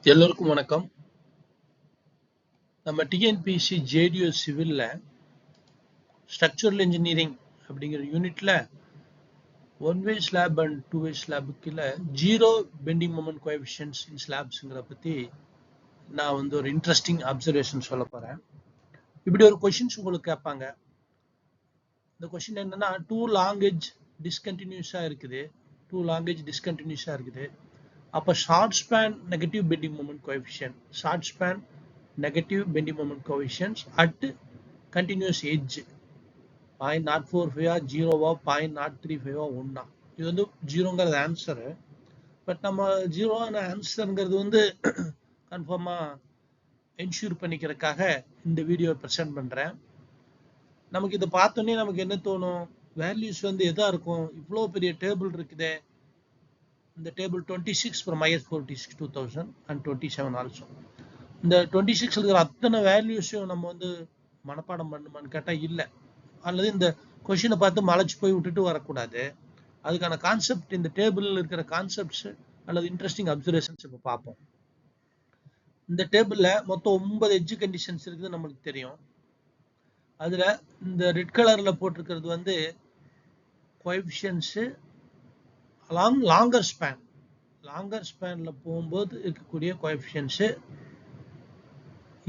எல்லோருக்கும் வணக்கம். நம்ம டிஎன்பிஎஸ்சி ஜேடிஓ சிவில்ல ஸ்ட்ரக்சரல் இன்ஜினியரிங் அப்படிங்கிற யூனிட்ல one way slab and two way ஸ்லாபுக்குள்ள zero bending moment coefficients in ஸ்லாப்ஸ்ங்கிற பத்தி நான் ஒரு இன்ட்ரெஸ்டிங் அப்சர்வேஷன் சொல்ல போறேன். இப்படி ஒரு கொஸ்டின்ஸ் உங்களுக்கு கேட்பாங்க. இந்த கொஸ்டின் என்னன்னா, டூ லாங்குவேஜ் டிஸ்கண்டினியூஸா இருக்குது. அப்போ short span negative bending moment coefficient, short span negative bending moment coefficients at continuous edge 0.045 0 0.035 1. இது ஜீரோங்கிறது ஆன்சரு. பட் நம்ம ஜீரோவான ஆன்சருங்கிறது கன்ஃபார்மா என்ஷூர் பண்ணிக்கிறதுக்காக இந்த வீடியோ ப்ரெசென்ட் பண்றேன். நமக்கு இதை பார்த்தோன்னே நமக்கு என்ன தோணும், வேல்யூஸ் எதா இருக்கும், இவ்வளோ பெரிய டேபிள் இருக்குதே. இந்த table 26 from IS 46 2000 and 27 also. இந்த 26 இருக்கிற அத்தனை வேல்யூஸையும் நம்ம மனப்பாடம் பண்ணுமான்னு கேட்டால் இல்லை. அல்லது இந்த கொஷினை பார்த்து மலைச்சு போய் விட்டுட்டு வரக்கூடாது. அதுக்கான கான்செப்ட், இந்த டேபிளில் இருக்கிற கான்செப்ட்ஸ் அல்லது இன்ட்ரெஸ்டிங் அப்சர்வேஷன்ஸ் இப்போ பார்ப்போம். இந்த டேபிளில் மொத்தம் 9 எட்ஜ் கண்டிஷன்ஸ் இருக்குது நம்மளுக்கு தெரியும். அதில் இந்த ரெட் கலரில் போட்டிருக்கிறது கோஎஃபிஷியன்ட்ஸு அலாங் லாங்கர் ஸ்பேனில் போகும்போது இருக்கக்கூடிய கோஎஃபிஷியன்ட்ஸு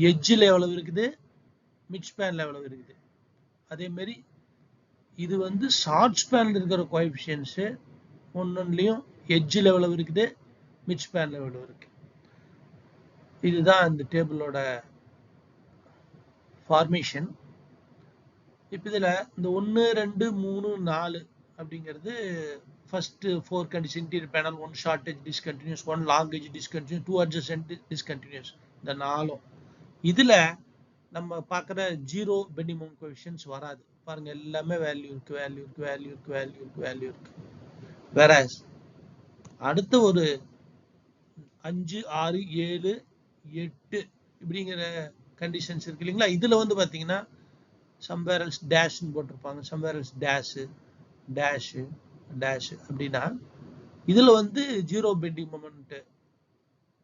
எட்ஜில் எவ்வளவு இருக்குது, மிட் ஸ்பேன்ல எவ்வளவு இருக்குது. அதே மாதிரி இது ஷார்ட் ஸ்பேன்ல இருக்கிற கோஎஃபிஷியன்ட்ஸ் ஒன்னொன்னுலயும் எட்ஜில் எவ்வளவு இருக்குது, மிட் ஸ்பேன்ல எவ்வளவு இருக்கு. இதுதான் இந்த டேபிளோட ஃபார்மேஷன். இப்போ இதுல இந்த 1 2 3 4 அப்படிங்கிறது first 4 condition, interior panel, 1 short edge discontinues, 1 long edge discontinues, 2 adjacent discontinues. இந்த 4 இதுல நம்ம பார்க்குற ஜீரோ பெண்டிங் மொமெண்ட் கோஎஃபிஷியன்ட்ஸ் வராது. பாருங்க, எல்லாமே வேல்யூ இருக்கு. வேற அடுத்த ஒரு 5 6 7 8 இப்படிங்கிற கண்டிஷன்ஸ் இருக்கு இல்லைங்களா. இதுல பாத்தீங்கன்னா சம்வேர் எல்ஸ் டேஷ்னு போட்டிருப்பாங்க, சம்வேர் எல்ஸ் டேஷ் அப்படின்னா இதுல ஜீரோ பெண்டிங் மொமெண்ட்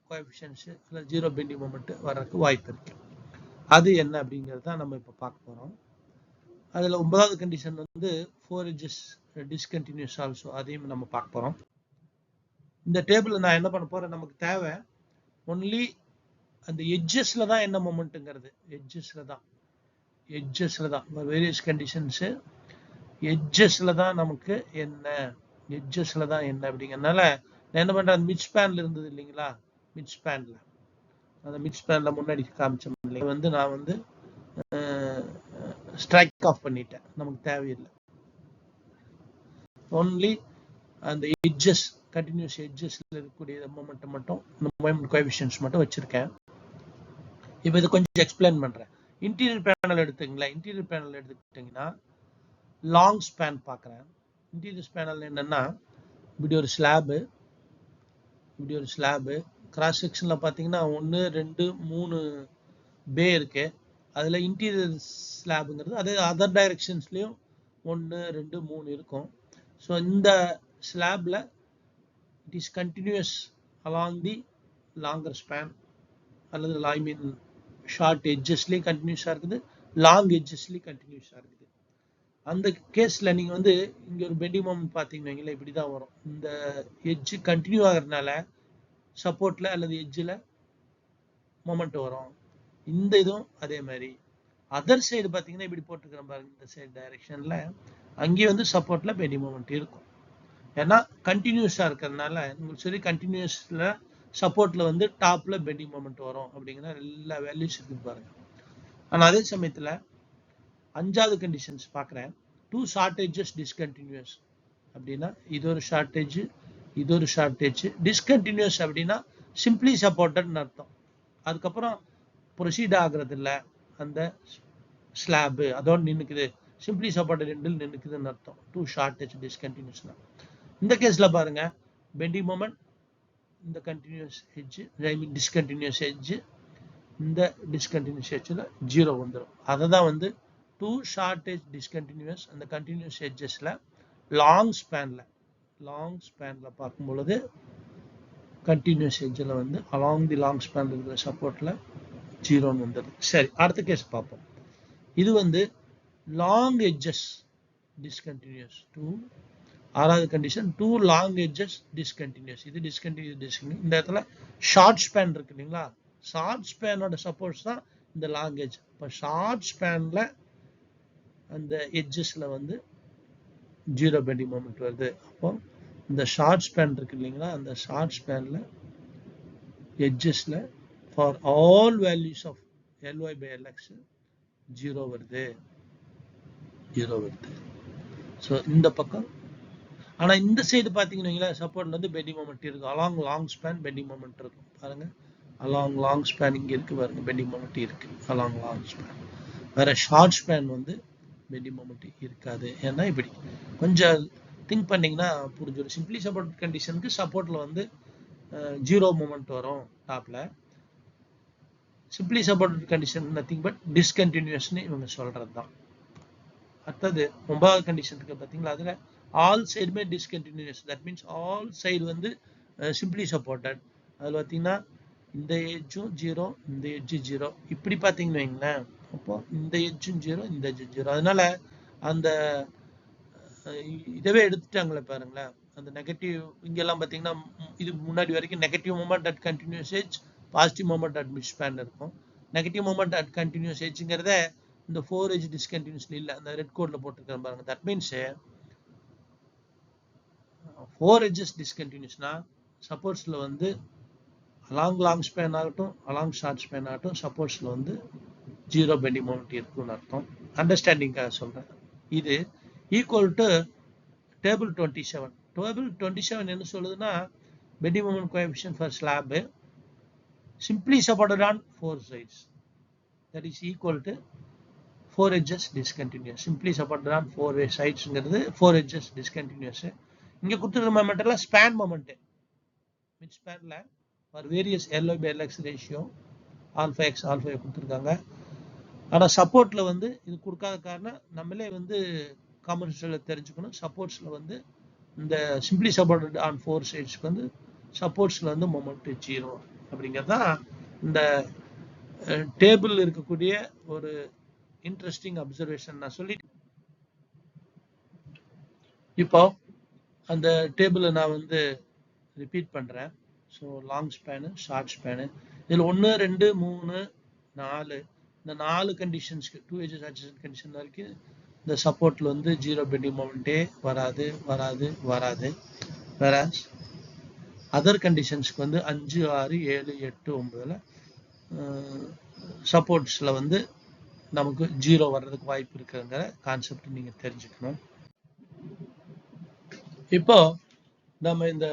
கோஎஃபிஷியன்ட்ஸ் அல்ல ஜீரோ பெண்டிங் மொமெண்ட் வர்றதுக்கு வாய்ப்பு இருக்கு. அது என்ன அப்படிங்கிறத நம்ம இப்போ பார்க்க போறோம். அதுல 9வது கண்டிஷன் 4 எட்ஜஸ் டிஸ்கண்டினியூஸ் ஆல்சோ, அதையும் நம்ம பார்க்க போறோம். இந்த டேபிள் நான் என்ன பண்ண போறேன், நமக்கு தேவை ஒன்லி அந்த எட்ஜஸ்ல தான் என்ன மொமெண்ட்ங்கிறது. எட்ஜஸ்ல தான் வேரியஸ் கண்டிஷன்ஸ் எட்ஜஸ்ல தான் நமக்கு என்ன அப்படிங்கிறதுனால நான் என்ன பண்றேன், மிட் ஸ்பேன்ல இருந்தது இல்லைங்களா, மிட் ஸ்பேன்ல முன்னாடி காமிச்சோம் இல்லைங்க, நான் ஸ்ட்ரைக் ஆஃப் பண்ணிட்டேன். நமக்கு தேவையில்லை, ஒன்லி அந்த எட்ஜஸ், கண்டினியூஸ் எட்ஜஸ்ல இருக்கக்கூடிய மொமெண்ட் மட்டும், மொமெண்ட் கோஎஃபிஷியன்ட்ஸ் மட்டும் வச்சிருக்கேன். இப்போ இது கொஞ்சம் எக்ஸ்பிளைன் பண்றேன். இன்டீரியர் பேனல் எடுத்துக்கிட்டீங்கன்னா லாங் ஸ்பேன் பார்க்குறேன். இன்டீரியர் பேனல் என்னன்னா, இப்படி ஒரு ஸ்லாபு கிராஸ் செக்ஷன்ல பாத்தீங்கன்னா 1 2 3 பே இருக்கு. அதுல இன்டீரியர் ஸ்லாபுங்கிறது அதே அதர் டைரக்ஷன்ஸ்லயும் 1 2 3 இருக்கும். ஸோ இந்த ஸ்லாப்ல it is continuous along the longer span, அல்லது ஐ மீன் ஷார்ட் எட்ஜஸ்லயும் கண்டினியூஸா இருக்குது, லாங் எட்ஜஸ்லயும் கண்டினியூஸா இருக்குது. அந்த கேஸ்ல நீங்க இங்க ஒரு பெண்டிங் மொமெண்ட் பாத்தீங்கன்னா இப்படிதான் வரும். இந்த எட்ஜ் கண்டினியூ ஆகிறதுனால சப்போர்ட்ல அல்லது எட்ஜில் மொமெண்ட் வரும். இந்த இதுவும் அதே மாதிரி. அதர் சைடு பாத்தீங்கன்னா இப்படி போட்டுக்கிறேன் பாருங்க, இந்த சைடு டைரக்ஷன்ல அங்கேயே சப்போர்ட்ல பெண்டிங் மொமெண்ட் இருக்கும். ஏன்னா கண்டினியூஸா இருக்கிறதுனால உங்களுக்கு சரி, கண்டினியூஸ்ல சப்போர்ட்ல டாப்ல பெண்டிங் மொமெண்ட் வரும் அப்படிங்கிற எல்லா வேல்யூஸ் இருக்கு பாருங்க. ஆனா அதே சமயத்துல 5வது கண்டிஷன்ஸ் பார்க்குறேன். 2 ஷார்ட் எட்ஜஸ் டிஸ்கண்டினியூஸ் அப்படின்னா இது ஒரு ஷார்ட் எட்ஜ், இது ஒரு ஷார்ட் எட்ஜ். டிஸ்கண்டினியூஸ் அப்படின்னா சிம்பிளி சப்போர்ட்டட்னு அர்த்தம். அதுக்கப்புறம் ப்ரொசீட் ஆகுறது இல்லை, அந்த ஸ்லாப் அதோட நின்னுக்குது, சிம்பிளி சப்போர்ட்டட் எண்டில் நின்னுக்குதுன்னு அர்த்தம். 2 ஷார்ட் எட்ஜ் டிஸ்கண்டினியூஸ்னா இந்த கேஸ்ல பாருங்க, பெண்டிங் மொமெண்ட் இந்த கண்டினியூஸ் எட்ஜ், ஐ மீன் டிஸ்கண்டினியூஸ் எட்ஜ், இந்த டிஸ்கண்டினியூஸ் எட்ஜ்ல 0 வந்துடும். அதை தான் 2 ஷார்ட் எட்ஜ் டிஸ்கண்டினியூஸ் அந்த கண்டினியூஸ் எட்ஜஸ்ல லாங் ஸ்பேன்ல பார்க்கும் பொழுது கண்டினியூஸ் எட்ஜில் வந்து அலாங் தி லாங் ஸ்பேன் இருக்கிற சப்போர்ட்டில் 0ன்னு வந்துடுது. சரி, அடுத்த கேஸ் பார்ப்போம். இது வந்து லாங் எட்ஜஸ் டிஸ்கண்டினியூஸ். ஆறாவது கண்டிஷன், 2 லாங் எட்ஜஸ் டிஸ்கண்டினியூஸ். இது டிஸ்கண்டினியூஸ். இந்த இடத்துல ஷார்ட் ஸ்பேன் இருக்கு இல்லைங்களா, ஷார்ட் ஸ்பேனோட சப்போர்ட்ஸ் தான் இந்த லாங் எட்ஜ். இப்போ ஷார்ட் ஸ்பேனில் அந்த எட்ஜஸில் வந்து 0 பெண்டிங் மொமெண்ட் வருது. அப்போ இந்த ஷார்ட் ஸ்பேன் இருக்கு இல்லைங்களா, அந்த ஷார்ட் ஸ்பேனில் எட்ஜஸில் for all values of Ly by Lx 0 வருது. ஸோ இந்த பக்கம், ஆனால் இந்த சைடு பார்த்தீங்கன்னா சப்போர்ட்ல வந்து பெண்டிங் மொமெண்ட் இருக்கு. Along long span bending moment இருக்கும் பாருங்க. அலாங் லாங் ஸ்பேன் இங்கே இருக்கு பாருங்க, பெண்டிங் மொமெண்ட் இருக்கு அலாங் லாங் ஸ்பேன். வேற ஷார்ட் ஸ்பேன் வந்து பெண்டிங் மொமெண்ட் இருக்காது. ஏன்னா இப்படி கொஞ்சம் திங்க் பண்ணீங்கன்னா புரிஞ்சிடும். சிம்பிளி சப்போர்ட் கண்டிஷனுக்கு சப்போர்ட்ல வந்து 0 மொமெண்ட் வரும் டாப்ல. Simply support condition nothing but டிஸ்கண்டினியூஸ்னு இவங்க சொல்றது தான். அடுத்தது 9வது கண்டிஷன் இருக்கு பார்த்தீங்களா, அதுல ஆல் சைடுமே discontinues. That means all side வந்து சிம்பிளி சப்போர்ட்டட். அதில் பார்த்தீங்கன்னா இந்த எட்ஜும் 0, இந்த எட்ஜும் 0. இப்படி பார்த்தீங்கன்னு வைங்களேன், அப்போ இந்த எட்ஜும் 0, இந்த எட்ஜும் 0. அதனால அந்த இதவே எடுத்துட்டாங்களே பாருங்களேன், அந்த நெகட்டிவ் இங்கெல்லாம் பார்த்தீங்கன்னா இது முன்னாடி வரைக்கும் negative moment at continuous edge, positive moment at mid span இருக்கும். நெகட்டிவ் மொமெண்ட் அட் கண்டினியூஸ் எட்ஜுங்கிறத இந்த 4 எட்ஜ் டிஸ்கண்டினியூஸ்ல இல்லை, அந்த ரெட் கோட்ல போட்டிருக்கேன் பாருங்க. தட் மீன்ஸ் 4 எட்ஜஸ் டிஸ்கண்டினியூஸ்னா சப்போர்ட்ஸ்ல வந்து அலாங் லாங் ஸ்பேன் ஆகட்டும் அலாங் ஷார்ட் ஸ்பேன் ஆகட்டும் சப்போர்ட்ஸ்ல வந்து 0 பெண்டிங் மொமெண்ட் இருக்குன்னு அர்த்தம். அண்டர்ஸ்டாண்டிங்காக சொல்றேன். இது ஈக்குவல் டு டேபிள் 27. டேபிள் 27 என்ன சொல்லுதுன்னா, bending moment coefficient for slab simply supported on 4 sides, that is equal to 4 edges discontinuous. Simply supported on 4 sidesங்கிறது 4 edges discontinuous. இங்க கொடுத்துருக்க மொமெண்ட் எல்லாம் ஸ்பேன் மொமெண்ட். மிட் ஸ்பேன்ல for various Ly by Lx ratio alpha x alpha கொடுத்துருக்காங்க. ஆனால் சப்போர்ட்ல வந்து இது கொடுக்காத காரணம் நம்மளே வந்து காமர்ஷியலில் தெரிஞ்சுக்கணும். சப்போர்ட்ஸ்ல வந்து இந்த சிம்பிளி சப்போர்ட்டட் ஆன் 4 சைட்ஸ்க்கு வந்து சப்போர்ட்ஸ்ல வந்து மொமெண்ட் 0 அப்படிங்கிறது தான் இந்த டேபிள் இருக்கக்கூடிய ஒரு இன்ட்ரெஸ்டிங் அப்சர்வேஷன். நான் சொல்லிட்டு இப்போ அந்த டேபிளை நான் வந்து ரிப்பீட் பண்றேன். So long span, short span, இதில் 1 2 3 4 இந்த 4 கண்டிஷன்ஸ்க்கு 2 edges adjacent கண்டிஷன் வரைக்கும் இந்த சப்போர்ட்ல வந்து 0 பெண்டிங் மொமெண்டே வராது. வேற அதர் கண்டிஷன்ஸ்க்கு வந்து 5 6 7 8 9ல சப்போர்ட்ஸ்ல வந்து நமக்கு 0 வர்றதுக்கு வாய்ப்பு இருக்குங்கிற கான்செப்ட் நீங்க தெரிஞ்சுக்கணும். இப்போ நம்ம இந்த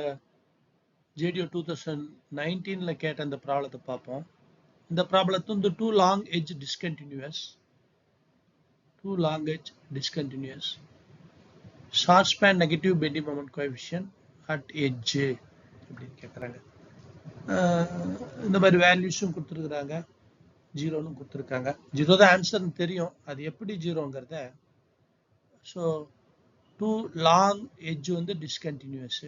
JDO 2019ல கேட்ட இந்த ப்ராப்ளத்தை பார்ப்போம். இந்த ப்ராப்ளத்தை வந்து 2 long edge discontinuous short span negative bending moment coefficient at edge அப்படின்னு கேட்குறாங்க. இந்த மாதிரி வேல்யூஸும் கொடுத்துருக்குறாங்க, 0ன்னு கொடுத்துருக்காங்க. 0 தான் ஆன்சர்னு தெரியும், அது எப்படி 0ங்கிறத. ஸோ 2 long edge வந்து டிஸ்கண்டினியூஸ்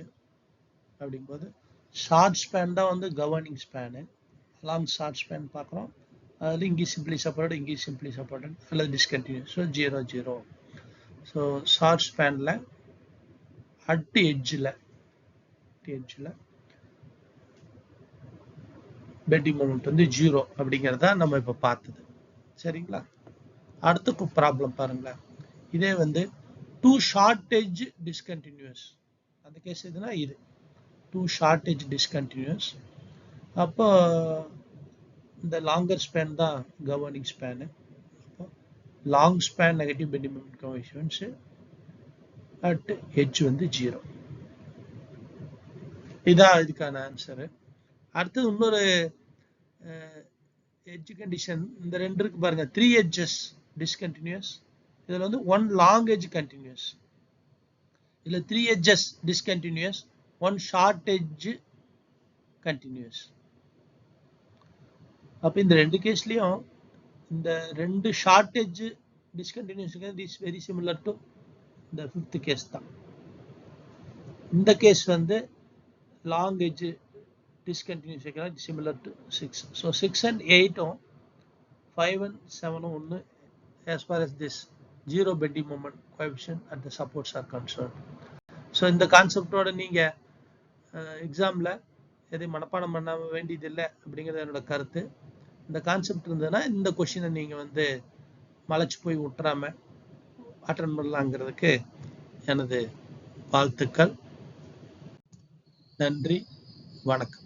அப்படிங்கும்போது ஷார்ட் ஸ்பேன் தான் வந்து governing span. Long short span பார்க்குறோம், அதில் இங்கே சிம்பிளி சப்போர்ட்டட், இங்கே சிம்பிளி சப்போர்ட்டட் அல்லது டிஸ்கண்டினியூஸ். ஸோ 0 0. ஸோ ஷார்ட் ஸ்பேனில் அட் எட்ஜில் பெண்டிங் மொமெண்ட் வந்து 0 அப்படிங்கிறத நம்ம இப்போ பார்த்தது. சரிங்களா, அடுத்த ப்ராப்ளம் பாருங்களேன். இதே வந்து 2 ஷார்ட் எட்ஜ் டிஸ்கண்டினியூஸ். அந்த கேஸ் எதுனா இது 2 ஷார்ட் எட்ஜ் டிஸ்கண்டினியூஸ். அப்போ இந்த லாங்கர் ஸ்பேன் தான் கவர்னிங் ஸ்பேனு. அப்போ long span negative bending moment coefficients at edge வந்து 0. இதான் இதுக்கான ஆன்சரு. அடுத்தது இன்னொரு எட்ஜ் கண்டிஷன், இந்த 2 இருக்கு பாருங்க. 3 எட்ஜஸ் டிஸ்கண்டினியூஸ், இதில் வந்து 1 லாங் எட்ஜ் கண்டினியூஸ். இதில் 3 edges discontinuous, 1 short edge continuous. அப்போ இந்த 2 கேஸ்லயும் இந்த 2 short edge discontinuous is very similar to இந்த 5th கேஸ் தான். இந்த கேஸ் வந்து long edge discontinuous equation similar to 6. So 6 and 8 5 and 7 ஒன்று as far as this zero bending moment coefficient at the supports are concerned. So இந்த கான்செப்டோட நீங்கள் எக்ஸாமில் எதையும் மனப்பாடம் பண்ண வேண்டியதில்லை அப்படிங்கிறது என்னோட கருத்து. இந்த கான்செப்ட் இருந்ததுன்னா இந்த கொஷினை நீங்கள் வந்து மலைச்சு போய் விட்டுறாம அட்டன் பண்ணலாங்கிறதுக்கு எனது வாழ்த்துக்கள். நன்றி, வணக்கம்.